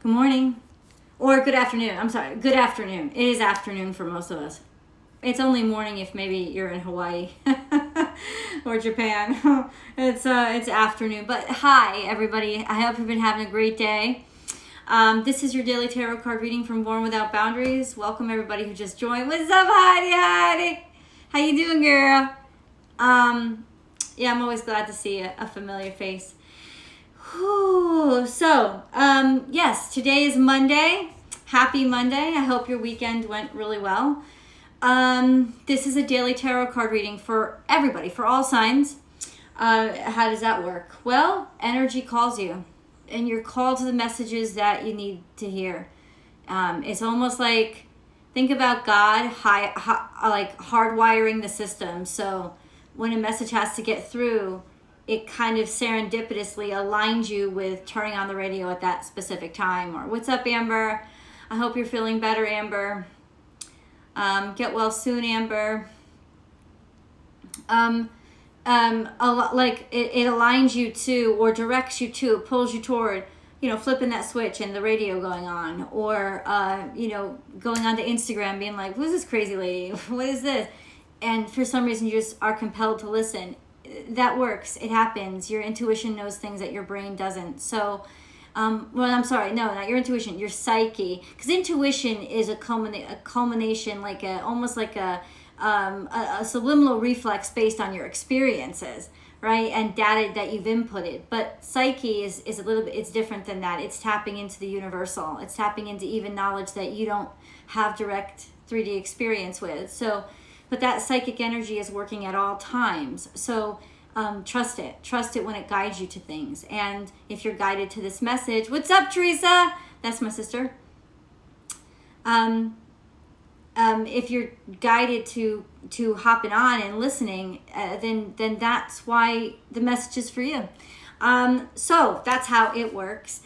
Good morning. Or good afternoon. I'm sorry. Good afternoon. It is afternoon for most of us. It's only morning if maybe you're in Hawaii or Japan. It's afternoon. But hi, everybody. I hope you've been having a great day. This is your daily tarot card reading from Born Without Boundaries. Welcome, everybody who just joined. What's up, Heidi? How you doing, girl? Yeah, I'm always glad to see a familiar face. Whew. So, yes, today is Monday. Happy Monday. I hope your weekend went really well. This is a daily tarot card reading for everybody, for all signs. How does that work? Well, energy calls you, and you're called to the messages that you need to hear. It's almost like, think about God like hardwiring the system. So when a message has to get through, it kind of serendipitously aligns you with turning on the radio at that specific time. Or, what's up, Amber? I hope you're feeling better, Amber. Get well soon, Amber. Like it aligns you to, or directs you to, pulls you toward, flipping that switch and the radio going on, or going onto Instagram being like, who's this crazy lady? What is this? And for some reason you just are compelled to listen. That works. It happens. Your intuition knows things that your brain doesn't. So, I'm sorry. No, not your intuition. Your psyche. Because intuition is a culmination, almost like a subliminal reflex based on your experiences, right? And data that you've inputted. But psyche is a little bit, it's different than that. It's tapping into the universal. It's tapping into even knowledge that you don't have direct 3D experience with. So, but that psychic energy is working at all times. So trust it. Trust it when it guides you to things. And if you're guided to this message, what's up, Teresa? That's my sister. If you're guided to hopping on and listening, then that's why the message is for you. So that's how it works.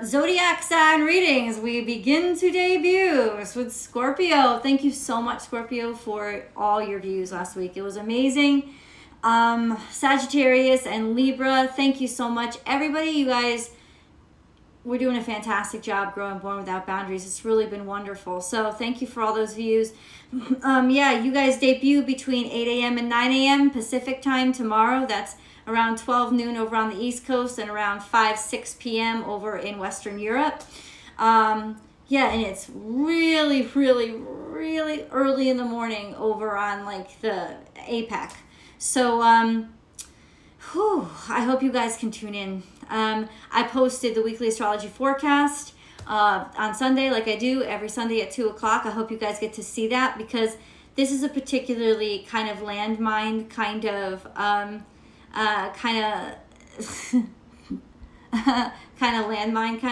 Zodiac sign readings, we begin to debut with Scorpio. Thank you so much, Scorpio, for all your views last week. It was amazing. Sagittarius and Libra, thank you so much. Everybody, you guys, we're doing a fantastic job growing Born Without Boundaries. It's really been wonderful. So thank you for all those views. Yeah, you guys debut between 8 a.m. and 9 a.m. Pacific time tomorrow. That's around 12 noon over on the East Coast and around 6 p.m. over in Western Europe. Yeah, and it's really, really, really early in the morning over on like the APAC. So, I hope you guys can tune in. I posted the weekly astrology forecast on Sunday, like I do every Sunday at 2 o'clock. I hope you guys get to see that, because this is a particularly kind of landmine kind of landmine,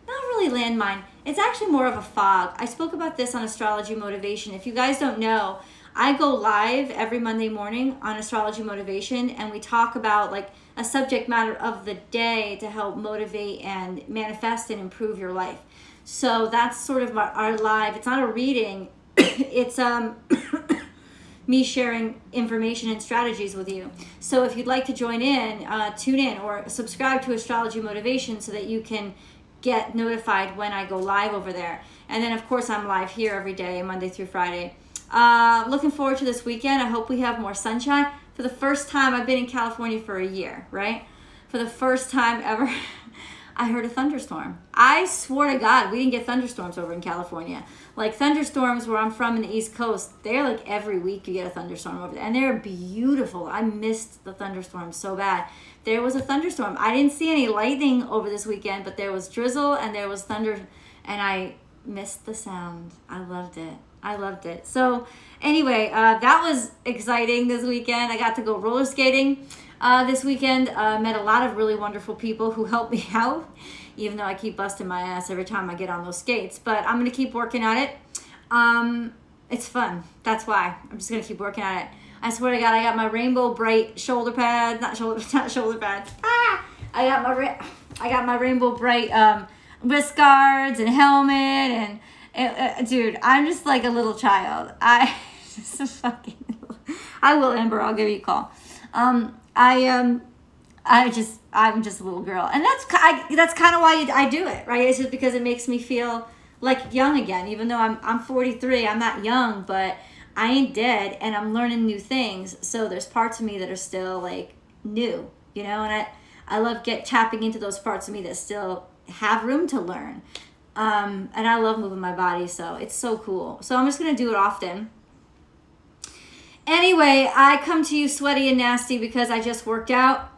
not really landmine. It's actually more of a fog. I spoke about this on Astrology Motivation. If you guys don't know, I go live every Monday morning on Astrology Motivation, and we talk about like a subject matter of the day to help motivate and manifest and improve your life. So that's sort of our live. It's not a reading. It's me sharing information and strategies with you. So if you'd like to join in, tune in or subscribe to Astrology Motivation so that you can get notified when I go live over there. And then of course I'm live here every day, Monday through Friday. Looking forward to this weekend. I hope we have more sunshine. For the first time, I've been in California for a year, right? For the first time ever, I heard a thunderstorm. I swore to God, we didn't get thunderstorms over in California. Like thunderstorms where I'm from in the East Coast, they're like every week you get a thunderstorm over there. And they're beautiful. I missed the thunderstorm so bad. There was a thunderstorm. I didn't see any lightning over this weekend, but there was drizzle and there was thunder. And I missed the sound. I loved it. So anyway, that was exciting this weekend. I got to go roller skating this weekend. Met a lot of really wonderful people who helped me out, even though I keep busting my ass every time I get on those skates. But I'm going to keep working on it. It's fun. That's why. I'm just going to keep working on it. I swear to God, I got my rainbow bright shoulder pads. Not shoulder pads. I got my rainbow bright wrist guards and helmet and dude, I'm just like a little child. I will, Amber. I'll give you a call. I'm just a little girl, and that's kind of why I do it, right? It's just because it makes me feel like young again, even though I'm 43. I'm not young, but I ain't dead, and I'm learning new things. So there's parts of me that are still like new, you know, and I love tapping into those parts of me that still have room to learn. And I love moving my body, so it's so cool. So I'm just gonna do it often. Anyway, I come to you sweaty and nasty because I just worked out.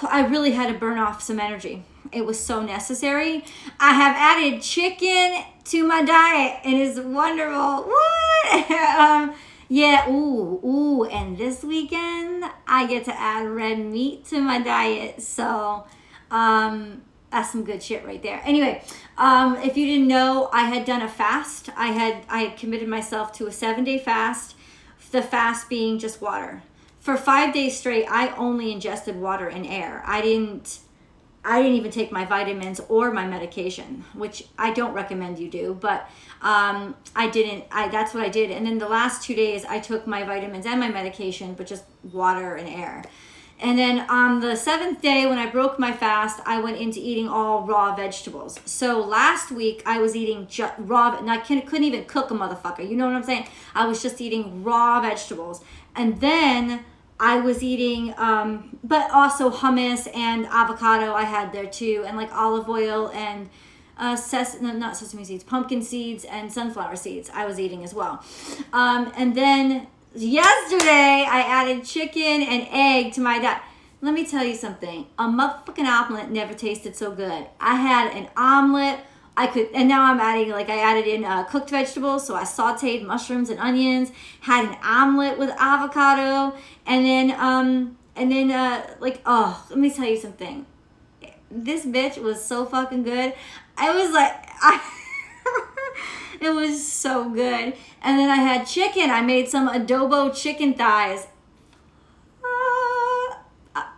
I really had to burn off some energy. It was so necessary. I have added chicken to my diet, and it's wonderful. What? Yeah, ooh, and this weekend I get to add red meat to my diet. So, that's some good shit right there. Anyway, if you didn't know, I had done a fast. I had committed myself to a 7-day fast. The fast being just water. For 5 days straight, I only ingested water and air. I didn't even take my vitamins or my medication, which I don't recommend you do, but that's what I did. And then the last 2 days, I took my vitamins and my medication, but just water and air. And then on the 7th day, when I broke my fast, I went into eating all raw vegetables. So last week, I was eating raw, and I couldn't even cook a motherfucker. You know what I'm saying? I was just eating raw vegetables. And then I was eating, but also hummus and avocado I had there too, and like olive oil and not sesame seeds, pumpkin seeds and sunflower seeds I was eating as well. And then yesterday I added chicken and egg to my diet. Let me tell you something. A motherfucking omelet never tasted so good. I had an omelet. And now I'm adding, I added in cooked vegetables. So I sauteed mushrooms and onions, had an omelet with avocado, and then, let me tell you something. This bitch was so fucking good. It was so good. And then I had chicken. I made some adobo chicken thighs.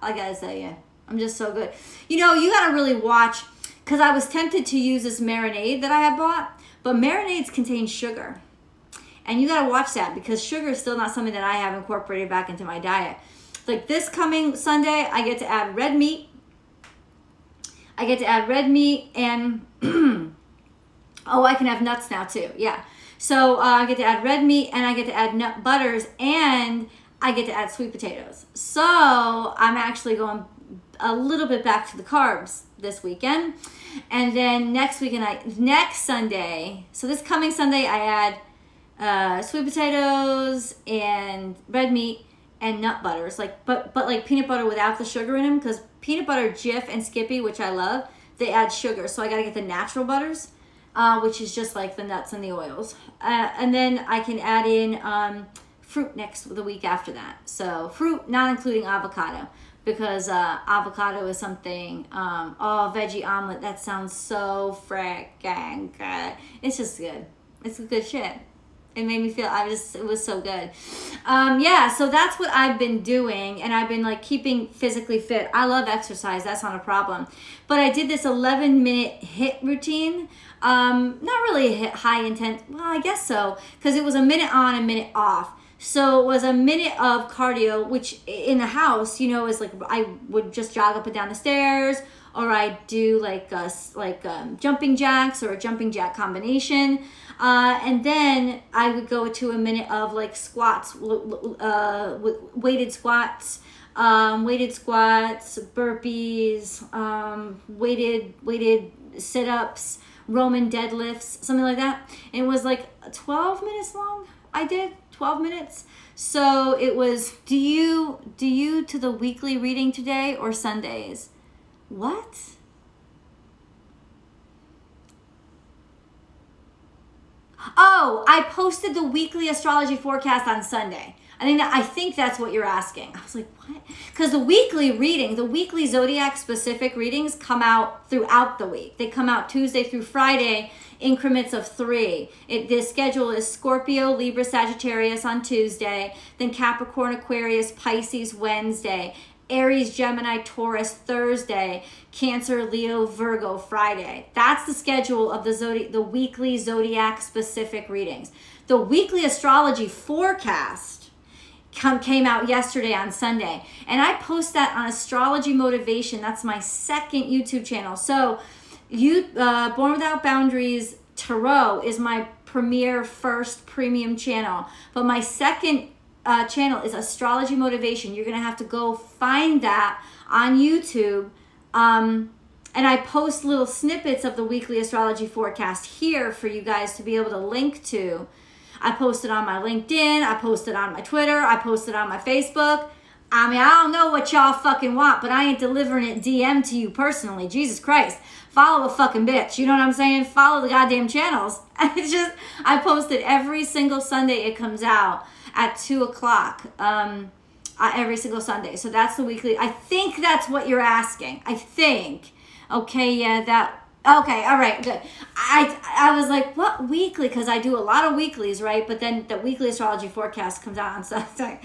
I gotta tell you, I'm just so good. You know, you gotta really watch, because I was tempted to use this marinade that I had bought, but marinades contain sugar. And you gotta watch that, because sugar is still not something that I have incorporated back into my diet. Like this coming Sunday, I get to add red meat. And I can have nuts now too. Yeah. So I get to add red meat, and I get to add nut butters, and I get to add sweet potatoes. So I'm actually going a little bit back to the carbs this weekend. And then next Sunday, so this coming Sunday, I add sweet potatoes and red meat and nut butters, but like peanut butter without the sugar in them, because peanut butter, Jif and Skippy, which I love, they add sugar. So I got to get the natural butters, which is just like the nuts and the oils. And then I can add in fruit the week after that. So fruit, not including avocado, because avocado is something, veggie omelet, that sounds so freaking good. It's just good. It's good shit. It made me feel, it was so good. So that's what I've been doing, and I've been keeping physically fit. I love exercise, that's not a problem. But I did this 11-minute HIIT routine. Not really high intense, well, I guess so, because it was a minute on, a minute off. So it was a minute of cardio, which in the house, is I would just jog up and down the stairs, or I'd do jumping jacks or a jumping jack combination. And then I would go to a minute of squats, weighted squats, burpees, weighted sit-ups, Roman deadlifts, something like that. And it was 12 minutes long. I did 12 minutes. So it was, do you to the weekly reading today or Sundays? What? Oh, I posted the weekly astrology forecast on Sunday. I think that's what you're asking. I was like, what? Because the weekly Zodiac specific readings come out throughout the week. They come out Tuesday through Friday, increments of 3. The schedule is Scorpio, Libra, Sagittarius on Tuesday, then Capricorn, Aquarius, Pisces Wednesday, Aries, Gemini, Taurus Thursday, Cancer, Leo, Virgo Friday. That's the schedule of the weekly Zodiac specific readings. The weekly astrology forecast came out yesterday on Sunday. And I post that on Astrology Motivation. That's my second YouTube channel. So Born Without Boundaries Tarot is my premier first premium channel. But my second channel is Astrology Motivation. You're going to have to go find that on YouTube. And I post little snippets of the weekly astrology forecast here for you guys to be able to link to. I post it on my LinkedIn. I post it on my Twitter. I post it on my Facebook. I mean, I don't know what y'all fucking want, but I ain't delivering it DM to you personally. Jesus Christ. Follow a fucking bitch. You know what I'm saying? Follow the goddamn channels. It's just, I post it every single Sunday it comes out at 2 o'clock. Every single Sunday. So that's the weekly. I think that's what you're asking. I think. Okay, yeah, okay, all right, good. I was like, what weekly? Because I do a lot of weeklies, right? But then the weekly astrology forecast comes out on Sunday.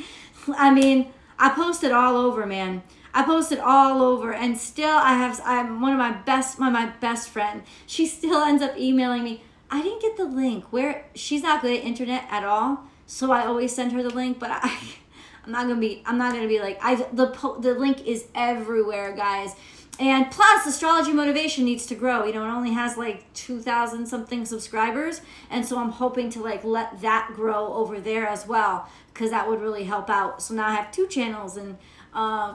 I mean, I post it all over, man. I post it all over, and still I'm one of my best friend. She still ends up emailing me. I didn't get the link. She's not good at internet at all, so I always send her the link. But I'm not gonna be like the link is everywhere, guys. And plus, Astrology Motivation needs to grow. You know, it only has like 2,000 something subscribers. And so I'm hoping to like let that grow over there as well, because that would really help out. So now I have 2 channels and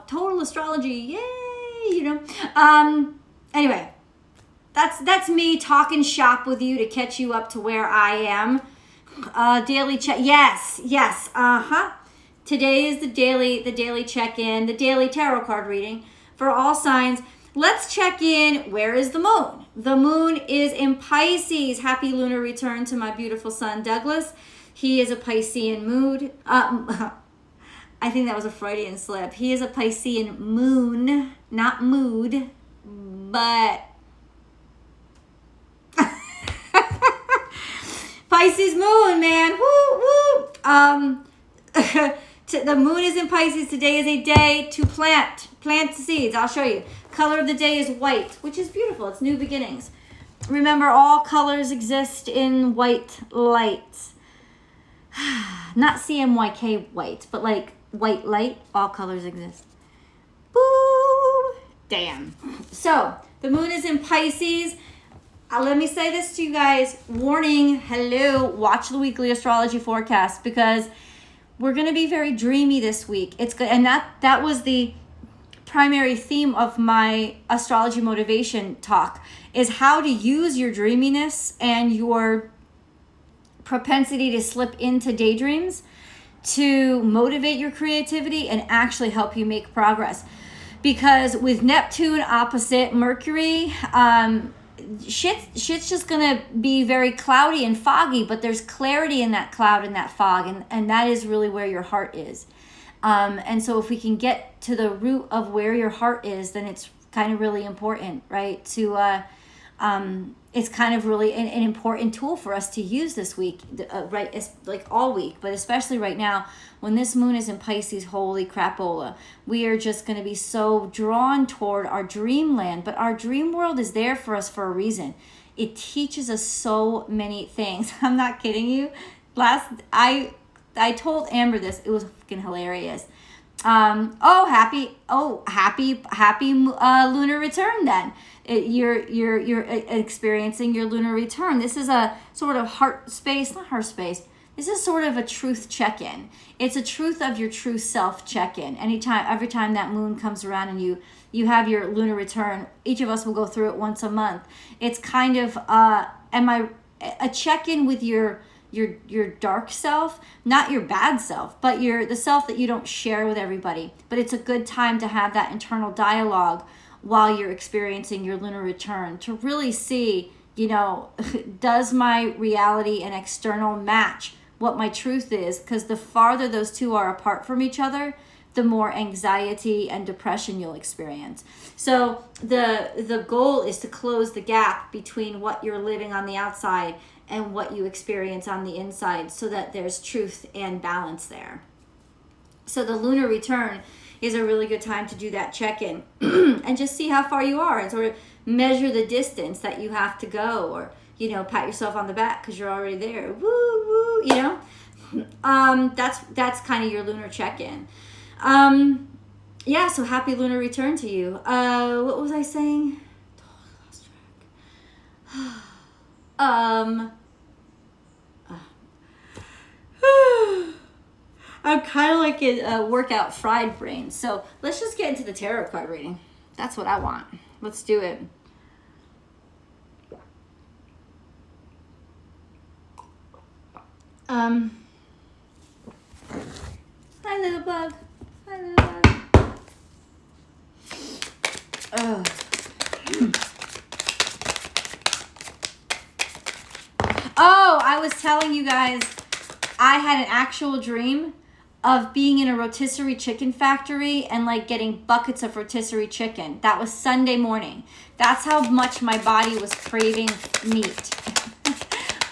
total astrology. Yay, you know. Anyway, that's me talking shop with you to catch you up to where I am. Daily check. Yes. Today is the daily check-in, the daily tarot card reading for all signs. Let's check in. Where is the moon? The moon is in Pisces. Happy lunar return to my beautiful son, Douglas. He is a Piscean mood. I think that was a Freudian slip. He is a Piscean moon, not mood, but Pisces moon, man. Woo, woo. The moon is in Pisces. Today is a day to plant seeds. I'll show you. Color of the day is white, which is beautiful. It's new beginnings. Remember, all colors exist in white light. Not CMYK white, but like white light. All colors exist. Boo! Damn. So, the moon is in Pisces. Let me say this to you guys. Warning, hello. Watch the weekly astrology forecast, because we're going to be very dreamy this week. It's good. And that was the primary theme of my astrology motivation talk, is how to use your dreaminess and your propensity to slip into daydreams to motivate your creativity and actually help you make progress. Because with Neptune opposite Mercury, shit's just gonna be very cloudy and foggy, but there's clarity in that cloud and that fog, and that is really where your heart is. And so if we can get to the root of where your heart is, then it's kind of really important, right? It's kind of really an important tool for us to use this week, right? It's like all week, but especially right now when this moon is in Pisces. Holy crapola. We are just going to be so drawn toward our dreamland, but our dream world is there for us for a reason. It teaches us so many things. I'm not kidding you. I told Amber this. It was fucking hilarious. Happy lunar return then. You're experiencing your lunar return. This is a sort of not heart space. This is sort of a truth check-in. It's a truth of your true self check-in. Every time that moon comes around and you have your lunar return, each of us will go through it once a month. It's kind of a check-in with your dark self, not your bad self, but the self that you don't share with everybody. But it's a good time to have that internal dialogue while you're experiencing your lunar return, to really see, does my reality and external match what my truth is? Because the farther those two are apart from each other, the more anxiety and depression you'll experience. So the goal is to close the gap between what you're living on the outside and what you experience on the inside, so that there's truth and balance there. So the lunar return is a really good time to do that check-in and just see how far you are and sort of measure the distance that you have to go, or pat yourself on the back because you're already there. Woo woo, That's kind of your lunar check-in. Yeah, so happy lunar return to you. What was I saying? Totally lost track. I'm kind of like a workout fried brain. So let's just get into the tarot card reading. That's what I want. Let's do it. Hi, little bug. Hi, little bug. Oh, I was telling you guys, I had an actual dream of being in a rotisserie chicken factory and like getting buckets of rotisserie chicken. That was Sunday morning. That's how much my body was craving meat.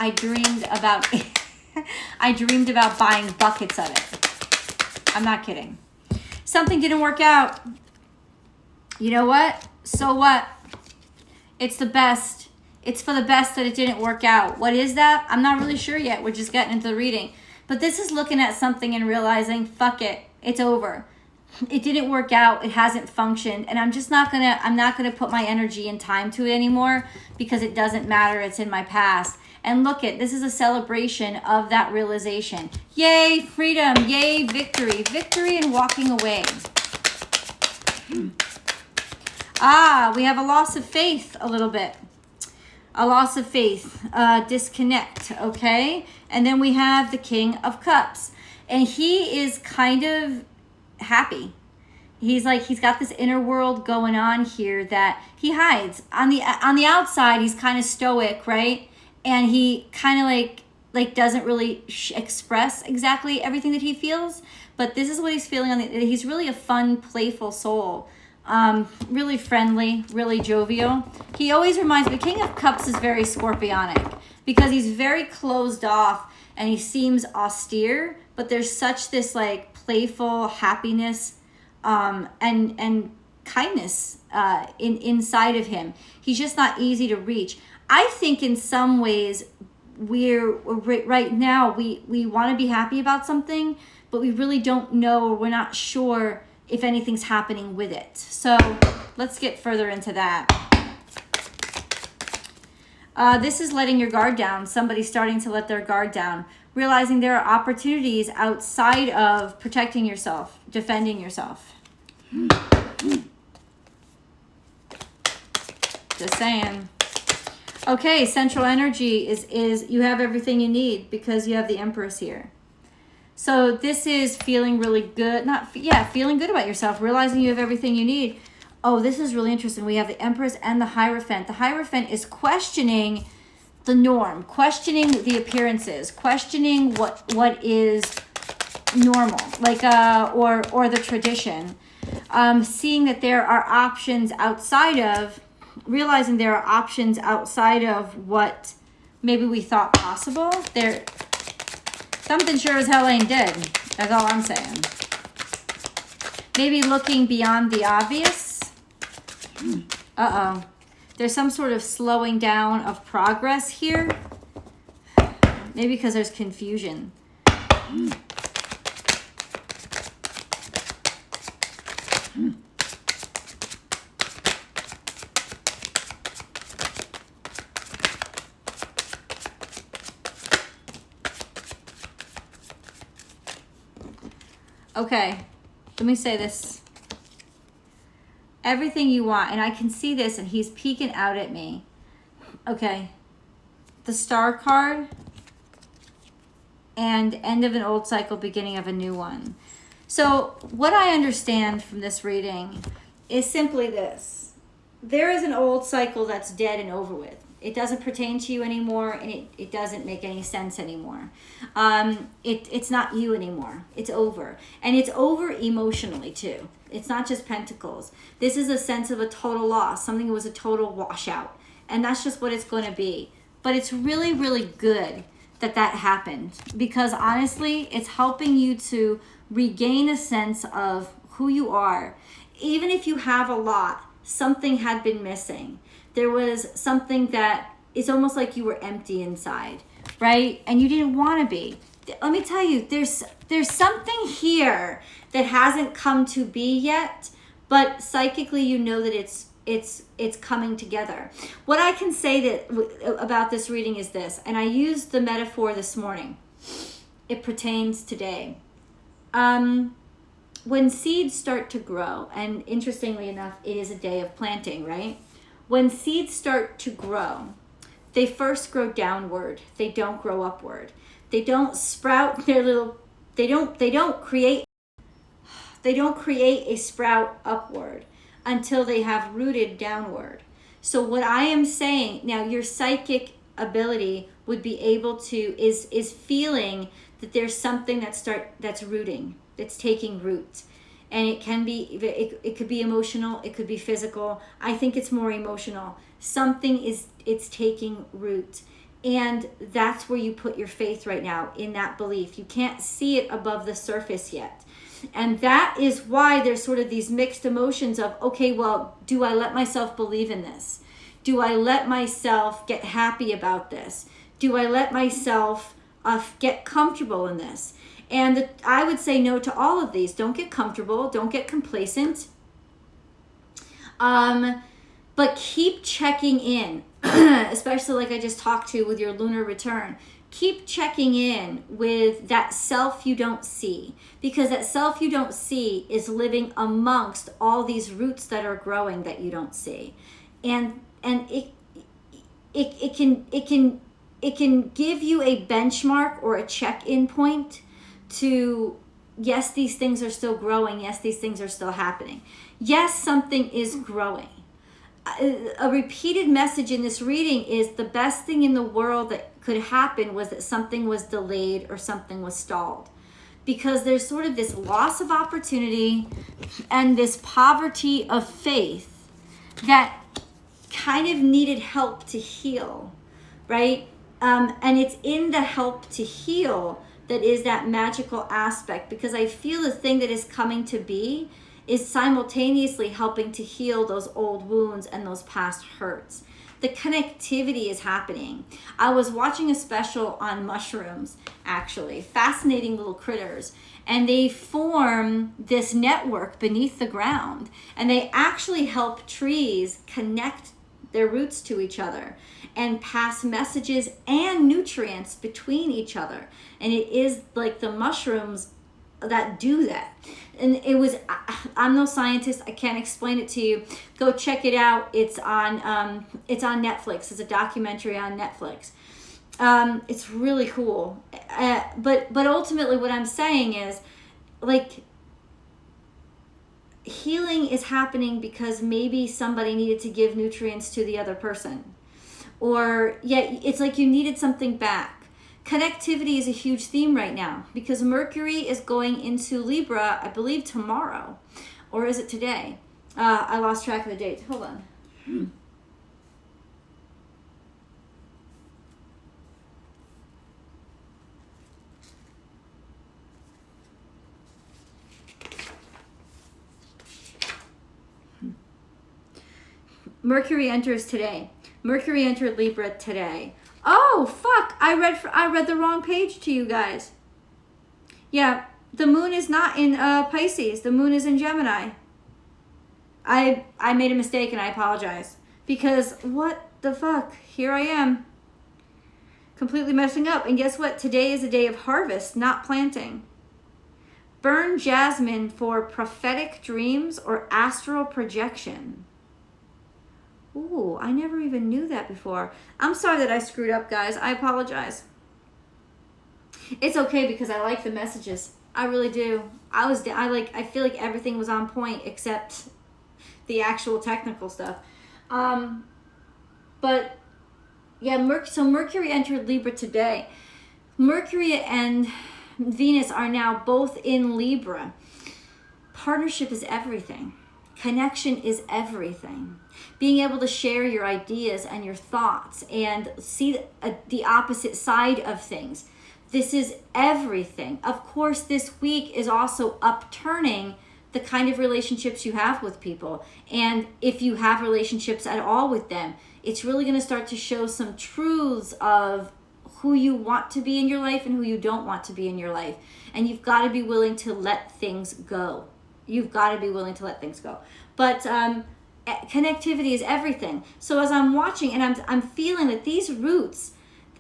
I dreamed about buying buckets of it. I'm not kidding. Something didn't work out. You know what? So what? It's the best. It's for the best that it didn't work out. What is that? I'm not really sure yet. We're just getting into the reading. But this is looking at something and realizing, fuck it, it's over. It didn't work out. It hasn't functioned. And I'm not gonna put my energy and time to it anymore because it doesn't matter. It's in my past. And look it, this is a celebration of that realization. Yay, freedom. Yay, victory. Victory and walking away. We have a loss of faith a little bit. A loss of faith, disconnect, okay? And then we have the King of Cups. And he is kind of happy. He's got this inner world going on here that he hides. On the outside, he's kind of stoic, right? And he kind of like doesn't really express exactly everything that he feels. But this is what he's feeling. He's really a fun, playful soul. Really friendly, really jovial. He always reminds me, the King of Cups is very scorpionic because he's very closed off and he seems austere, but there's such this like playful happiness and kindness inside of him. He's just not easy to reach. I think in some ways right now we want to be happy about something, but we really don't know, or we're not sure if anything's happening with it. So let's get further into that. This is letting your guard down. Somebody's starting to let their guard down, realizing there are opportunities outside of protecting yourself, defending yourself. Just saying. Okay, central energy is you have everything you need because you have the Empress here. So this is feeling really good. Feeling good about yourself, realizing you have everything you need. Oh, this is really interesting. We have the Empress and the Hierophant. The Hierophant is questioning the norm, questioning the appearances, questioning what is normal, like or the tradition. Seeing that there are options outside of, realizing there are options outside of what maybe we thought possible. Something sure as hell ain't dead. That's all I'm saying. Maybe looking beyond the obvious. Uh-oh. There's some sort of slowing down of progress here. Maybe because there's confusion. Okay, let me say this. Everything you want, and I can see this, and he's peeking out at me. Okay, the Star card, and end of an old cycle, beginning of a new one. So what I understand from this reading is simply this. There is an old cycle that's dead and over with. It doesn't pertain to you anymore, and it doesn't make any sense anymore. It's not you anymore. It's over. And it's over emotionally, too. It's not just pentacles. This is a sense of a total loss, something that was a total washout. And that's just what it's going to be. But it's really, really good that happened. Because honestly, it's helping you to regain a sense of who you are. Even if you have a lot, something had been missing. There was something that it's almost like you were empty inside, right? And you didn't want to be. let me tell you, there's something here that hasn't come to be yet, but psychically you know that it's coming together. What I can say that about this reading is this, and I used the metaphor this morning. It pertains today. When seeds start to grow, and interestingly enough, it is a day of planting, right? When seeds start to grow, they first grow downward. They don't grow upward. They don't sprout their little, they don't create a sprout upward until they have rooted downward. So what I am saying, now your psychic ability would be able to, is feeling that there's something that's rooting, that's taking root. And it can be, it could be emotional, it could be physical. I think it's more emotional. Something it's taking root. And that's where you put your faith right now, in that belief. You can't see it above the surface yet. And that is why there's sort of these mixed emotions of, okay, well, do I let myself believe in this? Do I let myself get happy about this? Do I let myself get comfortable in this? And I would say no to all of these. Don't get comfortable. Don't get complacent. But keep checking in, especially like I just talked to with your lunar return. Keep checking in with that self you don't see, because that self you don't see is living amongst all these roots that are growing that you don't see. And it can give you a benchmark or a check-in point to, yes, these things are still growing. Yes, these things are still happening. Yes, something is growing. A repeated message in this reading is the best thing in the world that could happen was that something was delayed or something was stalled. Because there's sort of this loss of opportunity and this poverty of faith that kind of needed help to heal, right? And it's in the help to heal that is that magical aspect, because I feel the thing that is coming to be is simultaneously helping to heal those old wounds and those past hurts. The connectivity is happening. I was watching a special on mushrooms, actually, fascinating little critters, and they form this network beneath the ground, and they actually help trees connect their roots to each other and pass messages and nutrients between each other. And it is like the mushrooms that do that. And it was, I'm no scientist, I can't explain it to you. Go check it out. It's on Netflix. It's a documentary on Netflix. It's really cool. But ultimately what I'm saying is, like, healing is happening because maybe somebody needed to give nutrients to the other person. Or, yeah, it's like you needed something back. Connectivity is a huge theme right now because Mercury is going into Libra, I believe tomorrow. Or is it today? I lost track of the date. Hold on. Mercury enters today. Mercury entered Libra today. Oh, fuck. I read the wrong page to you guys. Yeah, the moon is not in Pisces. The moon is in Gemini. I made a mistake and I apologize. Because what the fuck? Here I am. Completely messing up. And guess what? Today is a day of harvest, not planting. Burn jasmine for prophetic dreams or astral projection. Ooh, I never even knew that before. I'm sorry that I screwed up, guys. I apologize. It's okay because I like the messages. I really do. I feel like everything was on point except the actual technical stuff. But yeah, so Mercury entered Libra today. Mercury and Venus are now both in Libra. Partnership is everything. Connection is everything. Being able to share your ideas and your thoughts and see the opposite side of things. This is everything. Of course, this week is also upturning the kind of relationships you have with people. And if you have relationships at all with them, it's really going to start to show some truths of who you want to be in your life and who you don't want to be in your life. And you've got to be willing to let things go. You've got to be willing to let things go. But connectivity is everything. So as I'm watching and I'm feeling that these roots,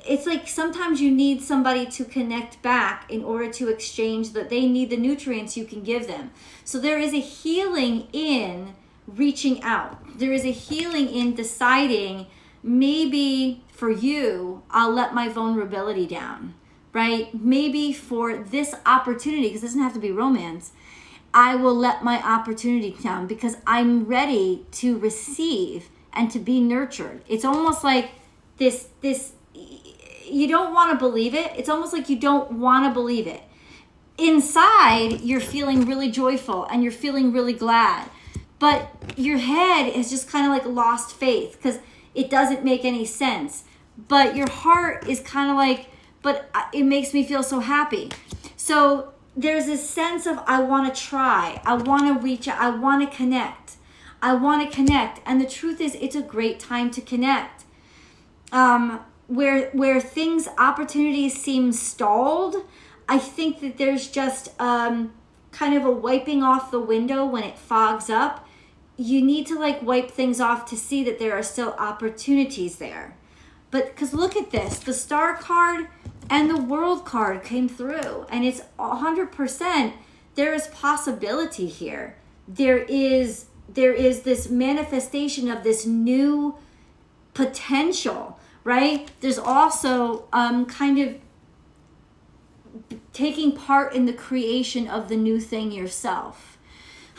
it's like sometimes you need somebody to connect back in order to exchange that. They need the nutrients you can give them. So there is a healing in reaching out. There is a healing in deciding, maybe for you, I'll let my vulnerability down, right? Maybe for this opportunity, because it doesn't have to be romance, I will let my opportunity down because I'm ready to receive and to be nurtured. It's almost like this, you don't want to believe it. It's almost like you don't want to believe it. Inside, you're feeling really joyful and you're feeling really glad. But your head is just kind of like lost faith because it doesn't make any sense. But your heart is kind of like, but it makes me feel so happy. So there's this sense of, I want to try. I want to reach out. I want to connect. I want to connect. And the truth is, it's a great time to connect. Where things, opportunities seem stalled, I think that there's just kind of a wiping off the window when it fogs up. You need to like wipe things off to see that there are still opportunities there. But because look at this, the Star card and the World card came through, and it's 100%. There is possibility here. There is this manifestation of this new potential, right? There's also kind of taking part in the creation of the new thing yourself.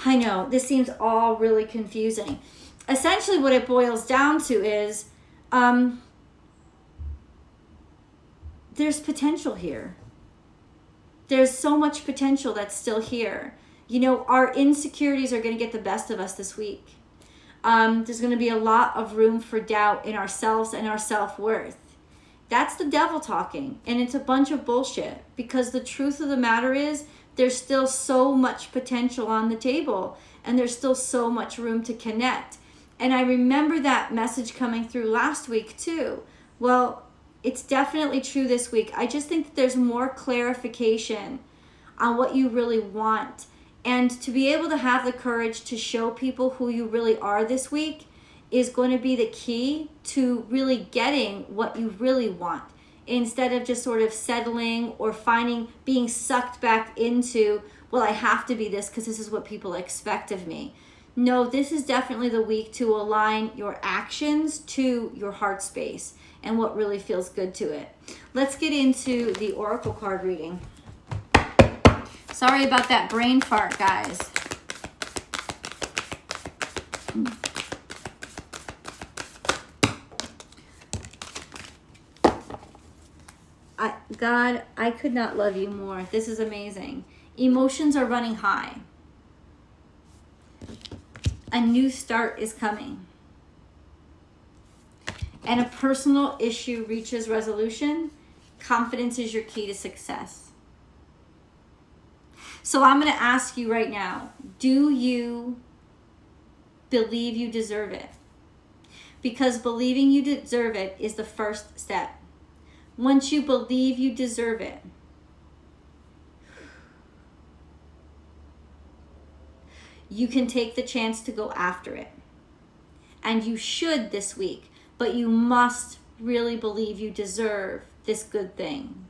I know, this seems all really confusing. Essentially what it boils down to is there's potential here. There's so much potential that's still here. You know, our insecurities are going to get the best of us this week. There's going to be a lot of room for doubt in ourselves and our self-worth. That's the devil talking, and it's a bunch of bullshit, because the truth of the matter is there's still so much potential on the table, and there's still so much room to connect. And I remember that message coming through last week too. Well, it's definitely true this week. I just think that there's more clarification on what you really want. And to be able to have the courage to show people who you really are this week is going to be the key to really getting what you really want, instead of just sort of settling or being sucked back into, well, I have to be this because this is what people expect of me. No, this is definitely the week to align your actions to your heart space and what really feels good to it. Let's get into the Oracle card reading. Sorry about that brain fart, guys. God, I could not love you more. This is amazing. Emotions are running high. A new start is coming. And a personal issue reaches resolution. Confidence is your key to success. So I'm going to ask you right now, do you believe you deserve it? Because believing you deserve it is the first step. Once you believe you deserve it, you can take the chance to go after it. And you should this week, but you must really believe you deserve this good thing.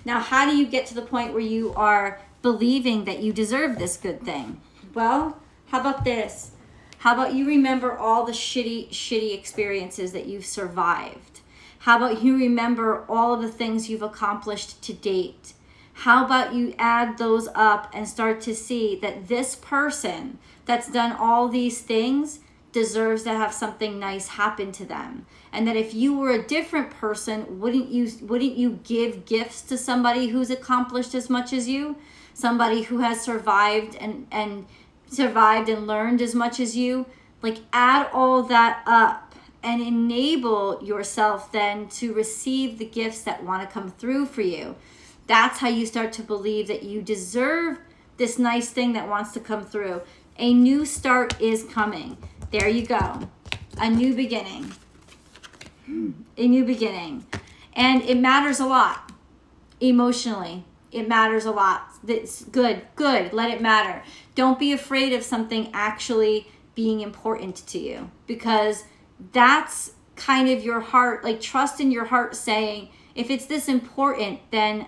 Now, how do you get to the point where you are believing that you deserve this good thing? Well, how about this? How about you remember all the shitty experiences that you've survived? How about you remember all of the things you've accomplished to date? How about you add those up and start to see that this person that's done all these things deserves to have something nice happen to them? And that if you were a different person, wouldn't you give gifts to somebody who's accomplished as much as you? Somebody who has survived and learned as much as you? Like, add all that up and enable yourself then to receive the gifts that want to come through for you. That's how you start to believe that you deserve this nice thing that wants to come through. A new start is coming. There you go. A new beginning. A new beginning. And it matters a lot emotionally. It matters a lot. It's good. Let it matter. Don't be afraid of something actually being important to you, because that's kind of your heart, like trust in your heart saying, if it's this important, then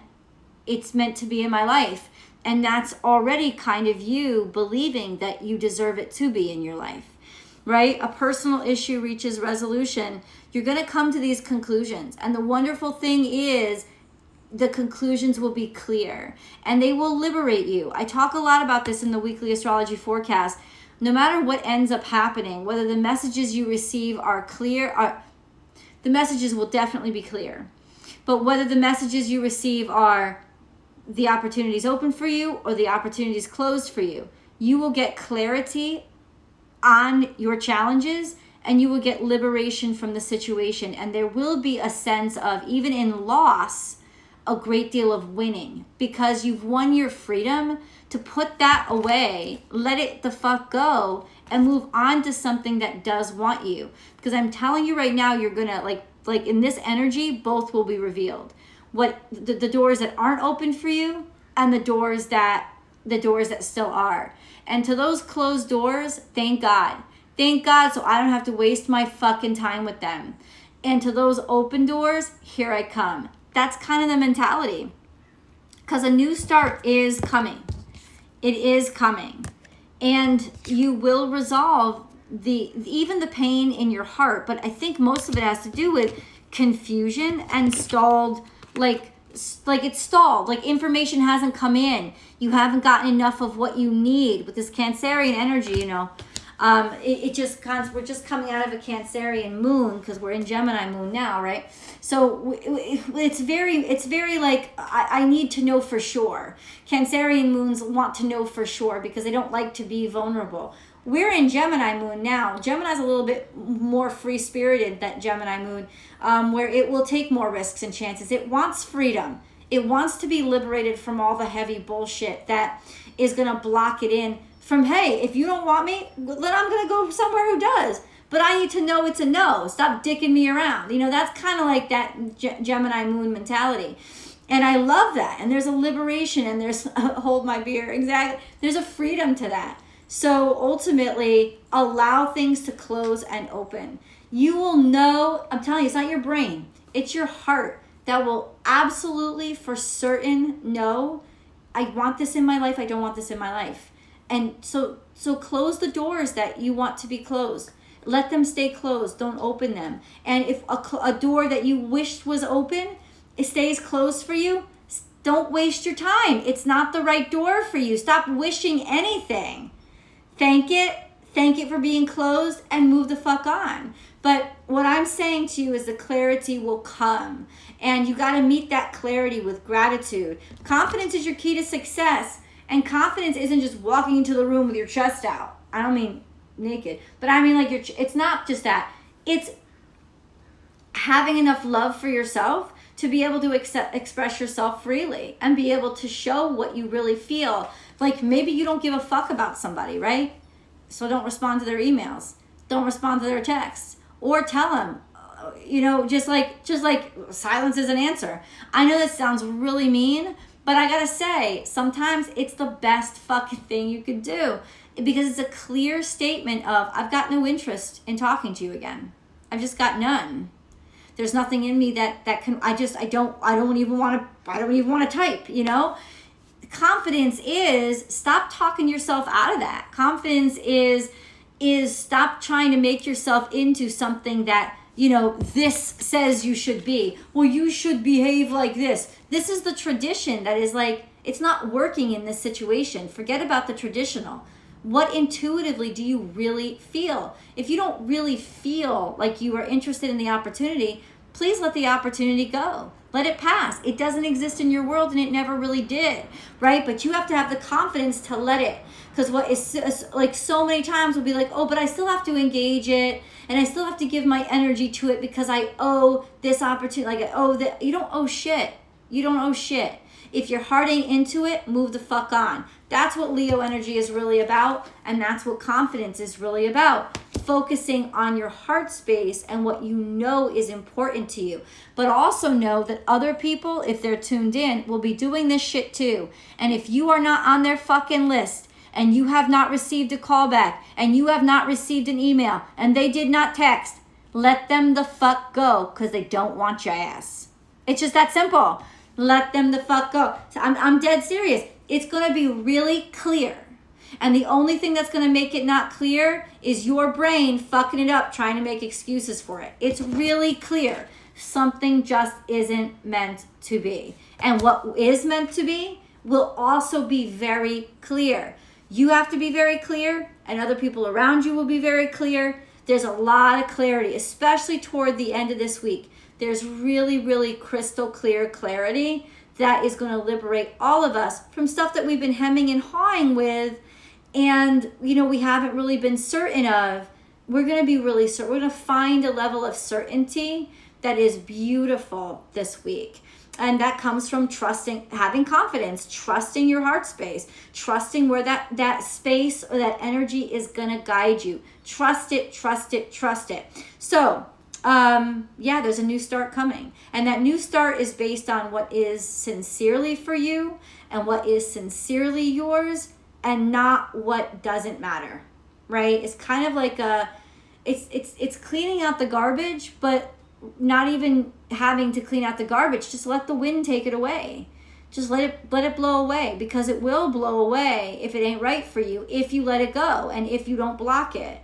it's meant to be in my life. And that's already kind of you believing that you deserve it to be in your life, right? A personal issue reaches resolution. You're going to come to these conclusions. And the wonderful thing is the conclusions will be clear and they will liberate you. I talk a lot about this in the weekly astrology forecast. No matter what ends up happening, whether the messages you receive are clear, the messages will definitely be clear. But whether the messages you receive are the opportunities open for you or the opportunities closed for you, you will get clarity on your challenges and you will get liberation from the situation. And there will be a sense of, even in loss, a great deal of winning, because you've won your freedom to put that away, let it the fuck go, and move on to something that does want you. Because I'm telling you right now, you're gonna like in this energy, both will be revealed. What the doors that aren't open for you and the doors that still are. And to those closed doors, thank God. Thank God, so I don't have to waste my fucking time with them. And to those open doors, here I come. That's kind of the mentality. Because a new start is coming. It is coming. And you will resolve even the pain in your heart. But I think most of it has to do with confusion and stalled, like it's stalled. Like information hasn't come in. You haven't gotten enough of what you need with this Cancerian energy, you know. We're just coming out of a Cancerian moon because we're in Gemini moon now, right? So it's very like, I need to know for sure. Cancerian moons want to know for sure because they don't like to be vulnerable. We're in Gemini moon now. Gemini's a little bit more free-spirited than Gemini moon, where it will take more risks and chances. It wants freedom. It wants to be liberated from all the heavy bullshit that is going to block it in. From, hey, if you don't want me, then I'm going to go somewhere who does. But I need to know it's a no. Stop dicking me around. You know, that's kind of like that Gemini moon mentality. And I love that. And there's a liberation and there's, hold my beer, exactly. There's a freedom to that. So ultimately, allow things to close and open. You will know, I'm telling you, it's not your brain. It's your heart that will absolutely for certain know, I want this in my life, I don't want this in my life. And so close the doors that you want to be closed. Let them stay closed. Don't open them. And if a door that you wished was open, it stays closed for you, don't waste your time. It's not the right door for you. Stop wishing anything. Thank it for being closed and move the fuck on. But what I'm saying to you is the clarity will come. And you got to meet that clarity with gratitude. Confidence is your key to success. And confidence isn't just walking into the room with your chest out. I don't mean naked, but I mean like it's not just that. It's having enough love for yourself to be able to express yourself freely and be able to show what you really feel. Like maybe you don't give a fuck about somebody, right? So don't respond to their emails. Don't respond to their texts. Or tell them, you know, just like silence is an answer. I know that sounds really mean, but I gotta say, sometimes it's the best fucking thing you could do because it's a clear statement of, I've got no interest in talking to you again. I've just got none. There's nothing in me that can, I don't even want to type, you know? Confidence is stop talking yourself out of that. Confidence is stop trying to make yourself into something that, you know, this says you should be. Well, you should behave like this. This is the tradition that is like, it's not working in this situation. Forget about the traditional. What intuitively do you really feel? If you don't really feel like you are interested in the opportunity, please let the opportunity go. Let it pass. It doesn't exist in your world and it never really did, right? But you have to have the confidence to let it. Because what is like so many times we'll be like, oh, but I still have to engage it and I still have to give my energy to it because I owe this opportunity. Like I owe that. You don't owe shit. You don't owe shit. If you're hearting into it, move the fuck on. That's what Leo energy is really about, and that's what confidence is really about. Focusing on your heart space and what you know is important to you. But also know that other people, if they're tuned in, will be doing this shit too. And if you are not on their fucking list, and you have not received a call back, and you have not received an email, and they did not text, let them the fuck go, because they don't want your ass. It's just that simple. Let them the fuck go. So I'm dead serious. It's going to be really clear. And the only thing that's going to make it not clear is your brain fucking it up, trying to make excuses for it. It's really clear. Something just isn't meant to be. And what is meant to be will also be very clear. You have to be very clear, and other people around you will be very clear. There's a lot of clarity, especially toward the end of this week. There's really, really crystal clear clarity that is going to liberate all of us from stuff that we've been hemming and hawing with, and we haven't really been certain of. We're going to be really certain. We're going to find a level of certainty that is beautiful this week. And that comes from trusting, having confidence, trusting your heart space, trusting where that space or that energy is going to guide you. Trust it, trust it, trust it. So, there's a new start coming. And that new start is based on what is sincerely for you and what is sincerely yours, and not what doesn't matter, right? It's kind of like it's cleaning out the garbage, but not even having to clean out the garbage. Just let the wind take it away. Just let it blow away, because it will blow away if it ain't right for you, if you let it go and if you don't block it.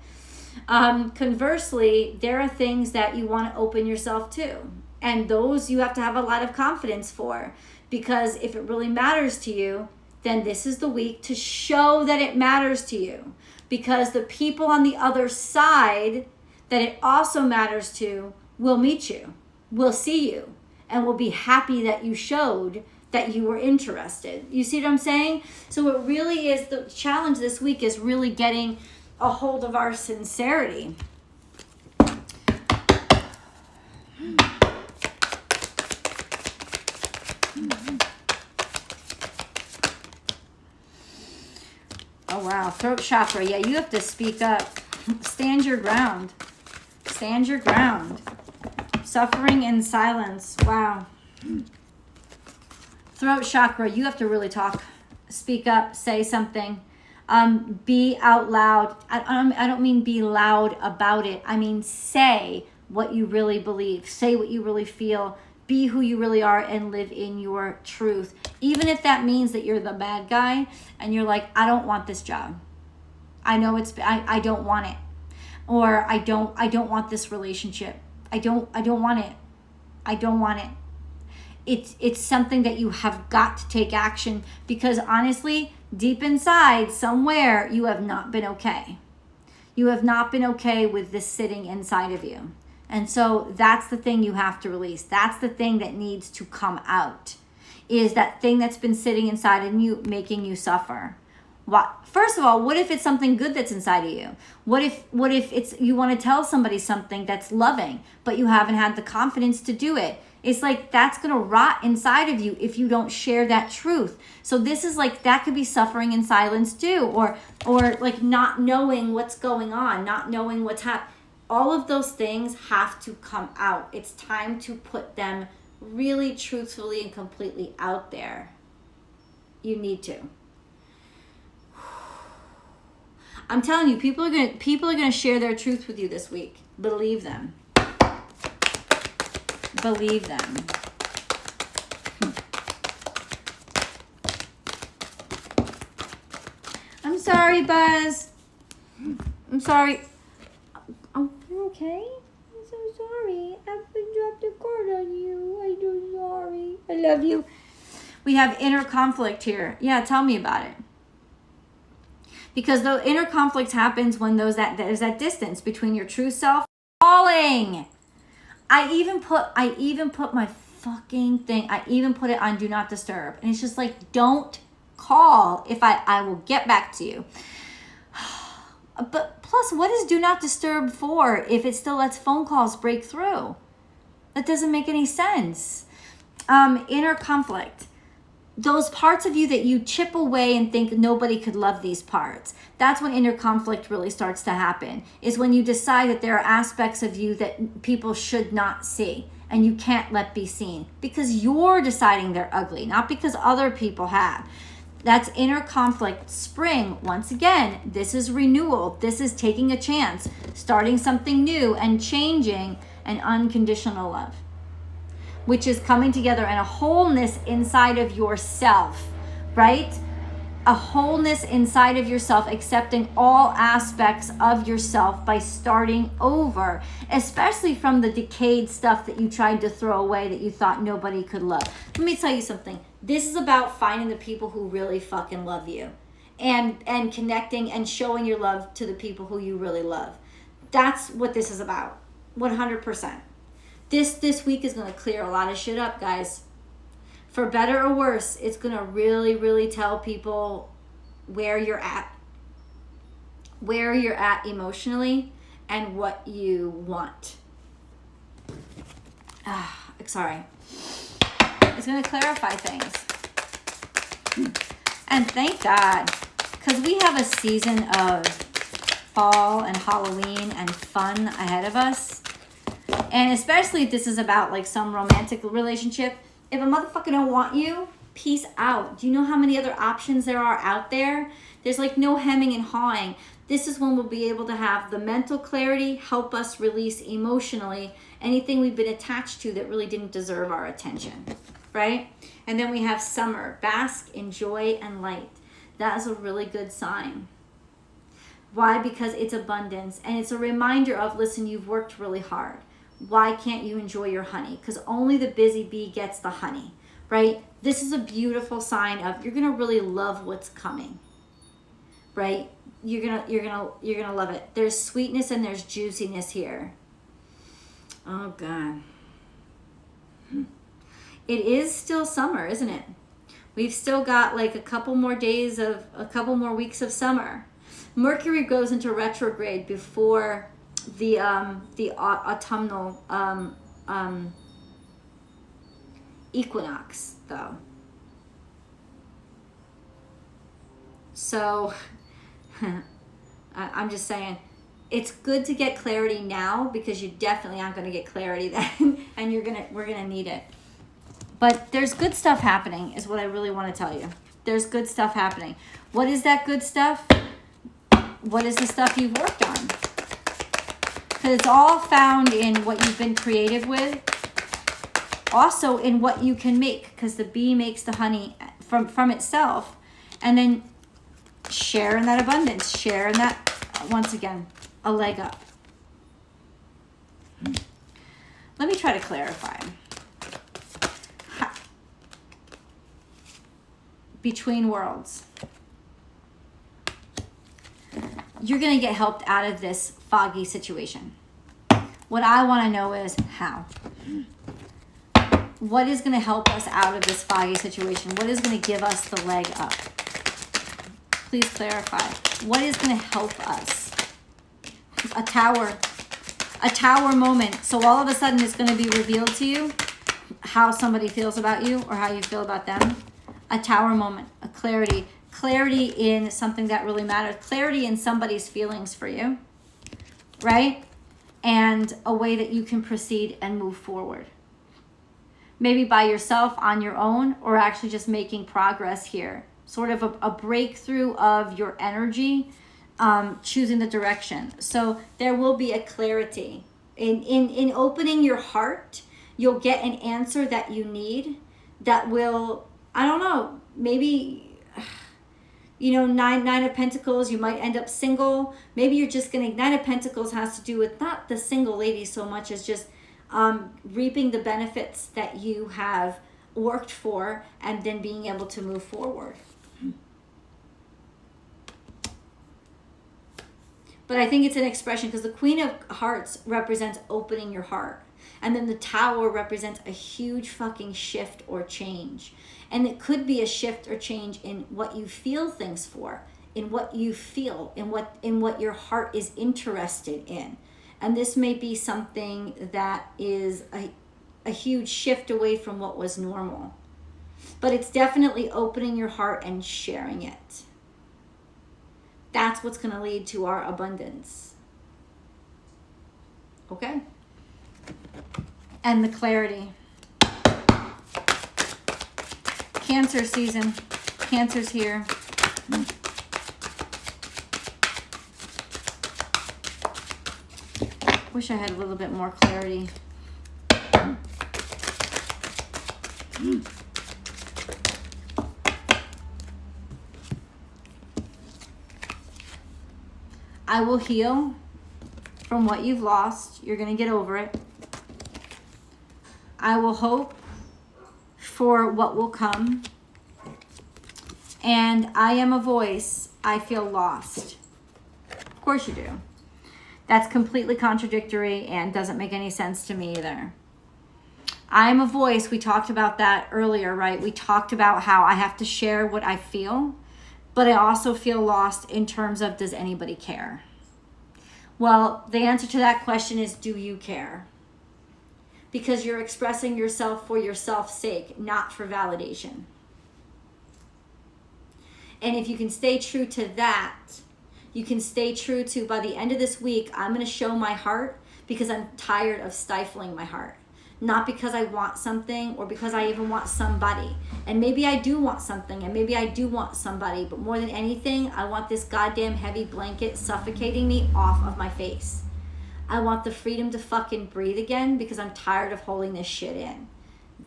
Conversely, there are things that you want to open yourself to, and those you have to have a lot of confidence for, because if it really matters to you, then this is the week to show that it matters to you, because the people on the other side that it also matters to will meet you, will see you, and will be happy that you showed that you were interested. You see what I'm saying? So it really is, the challenge this week is really getting a hold of our sincerity. Oh wow, throat chakra. Yeah, you have to speak up. Stand your ground. Stand your ground. Suffering in silence. Wow. Throat chakra, you have to really talk. Speak up, say something. Be out loud. I don't mean be loud about it. I mean say what you really believe. Say what you really feel. Be who you really are and live in your truth. Even if that means that you're the bad guy and you're like, I don't want this job. I know I don't want it. Or I don't want this relationship. I don't want it. I don't want it. It's something that you have got to take action, because honestly, deep inside somewhere, you have not been okay. You have not been okay with this sitting inside of you. And so that's the thing you have to release. That's the thing that needs to come out, is that thing that's been sitting inside of you, making you suffer. First of all, what if it's something good that's inside of you? What if it's you want to tell somebody something that's loving, but you haven't had the confidence to do it? It's like that's going to rot inside of you if you don't share that truth. So this is like, that could be suffering in silence too, or like not knowing what's going on, not knowing what's happening. All of those things have to come out. It's time to put them really truthfully and completely out there. You need to. I'm telling you, people are gonna share their truth with you this week. Believe them. Believe them. I'm sorry, Buzz. I'm sorry. Oh, you okay? I'm so sorry. I've been dropped a card on you. I'm so sorry. I love you. We have inner conflict here. Yeah, tell me about it. Because the inner conflict happens when there's that distance between your true self falling. I even put my fucking thing. I even put it on do not disturb, and it's just like, don't call. If I will get back to you. But plus, what is do not disturb for if it still lets phone calls break through? That doesn't make any sense. Inner conflict. those parts of you that you chip away and think nobody could love these parts. That's when inner conflict really starts to happen, is when you decide that there are aspects of you that people should not see and you can't let be seen because you're deciding they're ugly, not because other people have. That's inner conflict. Spring, once again, this is renewal. This is taking a chance, starting something new and changing, an unconditional love, which is coming together and a wholeness inside of yourself, right? A wholeness inside of yourself, accepting all aspects of yourself by starting over, especially from the decayed stuff that you tried to throw away that you thought nobody could love. Let me tell you something. This is about finding the people who really fucking love you and connecting and showing your love to the people who you really love. That's what this is about, 100%. This week is going to clear a lot of shit up, guys. For better or worse, it's going to really, really tell people where you're at emotionally and what you want. Sorry. It's going to clarify things. And thank God, because we have a season of fall and Halloween and fun ahead of us. And especially if this is about like some romantic relationship, if a motherfucker don't want you, peace out. Do you know how many other options there are out there? There's like no hemming and hawing. This is when we'll be able to have the mental clarity, help us release emotionally anything we've been attached to that really didn't deserve our attention, right? And then we have summer, bask in joy and light. That is a really good sign. Why? Because it's abundance and it's a reminder of, listen, you've worked really hard. Why can't you enjoy your honey? Because only the busy bee gets the honey, right? This is a beautiful sign of you're gonna really love what's coming, right? You're gonna love it. There's sweetness and there's juiciness here. Oh God, it is still summer, isn't it? We've still got like a couple more weeks of summer. Mercury goes into retrograde before the autumnal equinox, though. So I'm just saying, it's good to get clarity now because you definitely aren't going to get clarity then, and we're gonna need it. But there's good stuff happening, is what I really want to tell you. There's good stuff happening. What is that good stuff? What is the stuff you've worked on? Because it's all found in what you've been creative with. Also in what you can make, because the bee makes the honey from itself. And then share in that abundance. Share in that, once again, a leg up. Let me try to clarify. Between worlds. You're going to get helped out of this foggy situation. What I want to know is how. What is going to help us out of this foggy situation? What is going to give us the leg up? Please clarify. What is going to help us? A tower moment. So all of a sudden it's going to be revealed to you how somebody feels about you or how you feel about them. A tower moment, a clarity in something that really matters, clarity in somebody's feelings for you, right? And a way that you can proceed and move forward. Maybe by yourself on your own, or actually just making progress here. Sort of a breakthrough of your energy, choosing the direction. So there will be a clarity. In opening your heart, you'll get an answer that you need that will, I don't know, maybe, you know, nine of Pentacles, you might end up single. Maybe you're just gonna, Nine of Pentacles has to do with not the single lady so much as just reaping the benefits that you have worked for and then being able to move forward. But I think it's an expression because the Queen of Hearts represents opening your heart. And then the Tower represents a huge fucking shift or change. And it could be a shift or change in what you feel things for, in what you feel, in what your heart is interested in. And this may be something that is a huge shift away from what was normal. But it's definitely opening your heart and sharing it. That's what's going to lead to our abundance. Okay? And the clarity. Cancer season. Cancer's here. Wish I had a little bit more clarity. I will heal from what you've lost. You're going to get over it. I will hope for what will come. And I am a voice. I feel lost. Of course you do. That's completely contradictory and doesn't make any sense to me either. I am a voice. We talked about that earlier, right? We talked about how I have to share what I feel, but I also feel lost in terms of, does anybody care? Well, the answer to that question is, do you care? Because you're expressing yourself for yourself's sake, not for validation. And if you can stay true to that, you can stay true to, by the end of this week, I'm going to show my heart because I'm tired of stifling my heart. Not because I want something or because I even want somebody. And maybe I do want something and maybe I do want somebody. But more than anything, I want this goddamn heavy blanket suffocating me off of my face. I want the freedom to fucking breathe again because I'm tired of holding this shit in.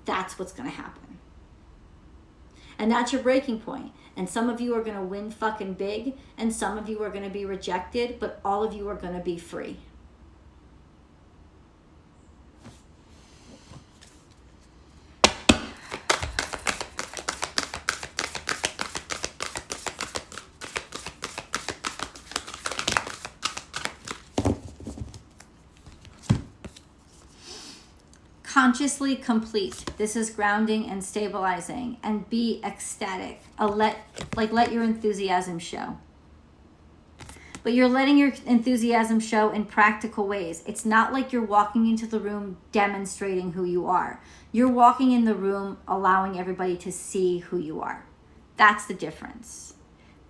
That's what's going to happen. And that's your breaking point. And some of you are going to win fucking big and some of you are going to be rejected, but all of you are going to be free. Consciously complete. This is grounding and stabilizing, and be ecstatic. Let your enthusiasm show. But you're letting your enthusiasm show in practical ways. It's not like you're walking into the room demonstrating who you are. You're walking in the room allowing everybody to see who you are. That's the difference.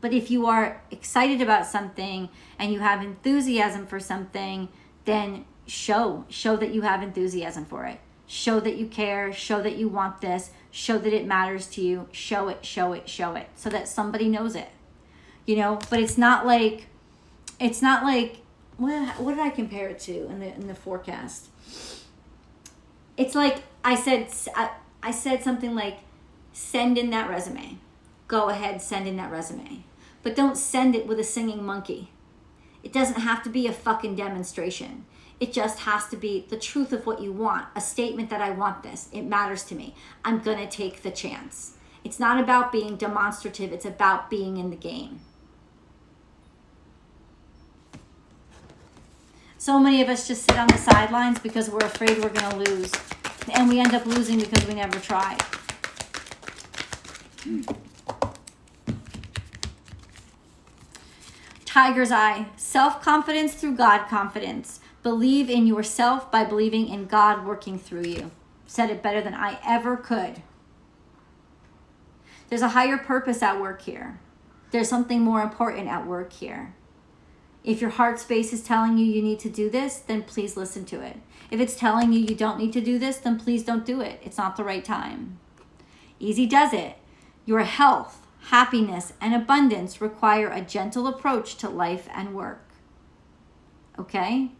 But if you are excited about something and you have enthusiasm for something, then show that you have enthusiasm for it. Show that you care, show that you want this, show that it matters to you, show it, so that somebody knows it. You know, but it's not like, what did I compare it to in the forecast? It's like I said something like, send in that resume. Go ahead, send in that resume. But don't send it with a singing monkey. It doesn't have to be a fucking demonstration. It just has to be the truth of what you want, a statement that I want this. It matters to me. I'm going to take the chance. It's not about being demonstrative. It's about being in the game. So many of us just sit on the sidelines because we're afraid we're going to lose. And we end up losing because we never tried. Tiger's Eye. Self-confidence through God confidence. Believe in yourself by believing in God working through you. Said it better than I ever could. There's a higher purpose at work here. There's something more important at work here. If your heart space is telling you you need to do this, then please listen to it. If it's telling you you don't need to do this, then please don't do it. It's not the right time. Easy does it. Your health, happiness, and abundance require a gentle approach to life and work. Okay?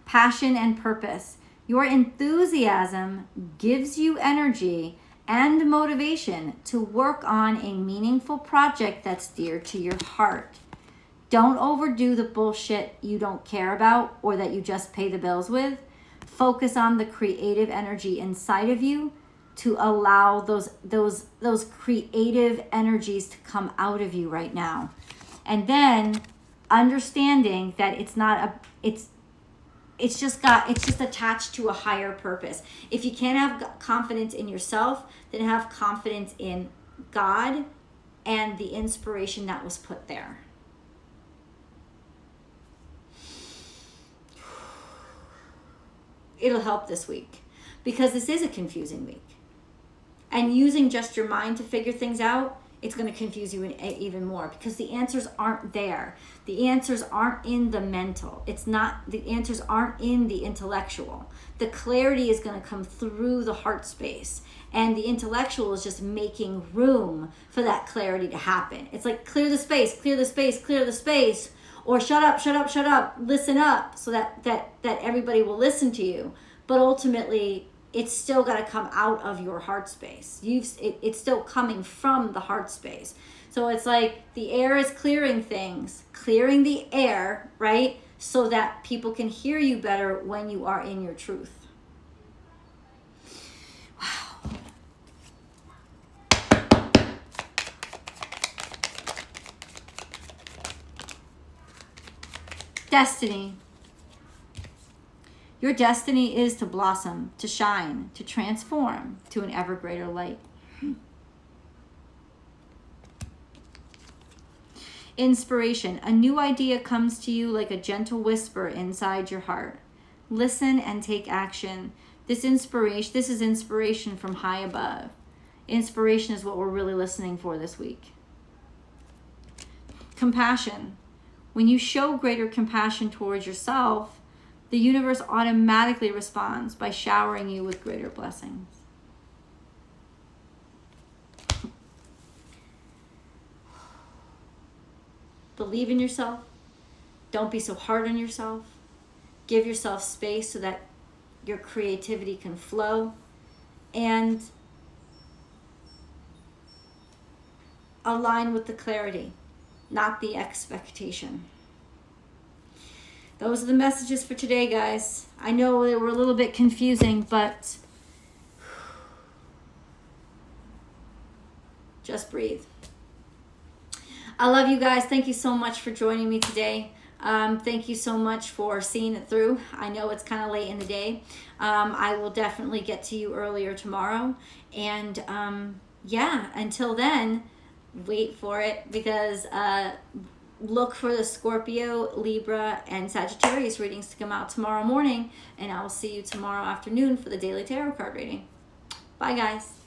Passion and purpose. Your enthusiasm gives you energy and motivation to work on a meaningful project that's dear to your heart. Don't overdo the bullshit you don't care about or that you just pay the bills with. Focus on the creative energy inside of you to allow those creative energies to come out of you right now. And then understanding that it's just attached to a higher purpose. If you can't have confidence in yourself, then have confidence in God and the inspiration that was put there. It'll help this week because this is a confusing week. and using just your mind to figure things out, it's going to confuse you even more, because the answers aren't there. The answers aren't in the mental. The answers aren't in the intellectual. The clarity is going to come through the heart space. And the intellectual is just making room for that clarity to happen. It's like, clear the space, clear the space, clear the space. Or shut up, shut up, shut up, listen up, so that everybody will listen to you. But ultimately, it's still got to come out of your heart space. It's still coming from the heart space. So it's like the air is clearing things, clearing the air, right? So that people can hear you better when you are in your truth. Destiny. Your destiny is to blossom, to shine, to transform to an ever greater light. Inspiration. A new idea comes to you like a gentle whisper inside your heart. Listen and take action. This is inspiration from high above. Inspiration is what we're really listening for this week. Compassion. When you show greater compassion towards yourself, the universe automatically responds by showering you with greater blessings. Believe in yourself. Don't be so hard on yourself. Give yourself space so that your creativity can flow. And align with the clarity, not the expectation. Those are the messages for today, guys. I know they were a little bit confusing, but just breathe. I love you guys. Thank you so much for joining me today. Thank you so much for seeing it through. I know it's kind of late in the day. I will definitely get to you earlier tomorrow. And yeah, until then, wait for it, because look for the Scorpio, Libra, and Sagittarius readings to come out tomorrow morning. And I will see you tomorrow afternoon for the daily tarot card reading. Bye, guys.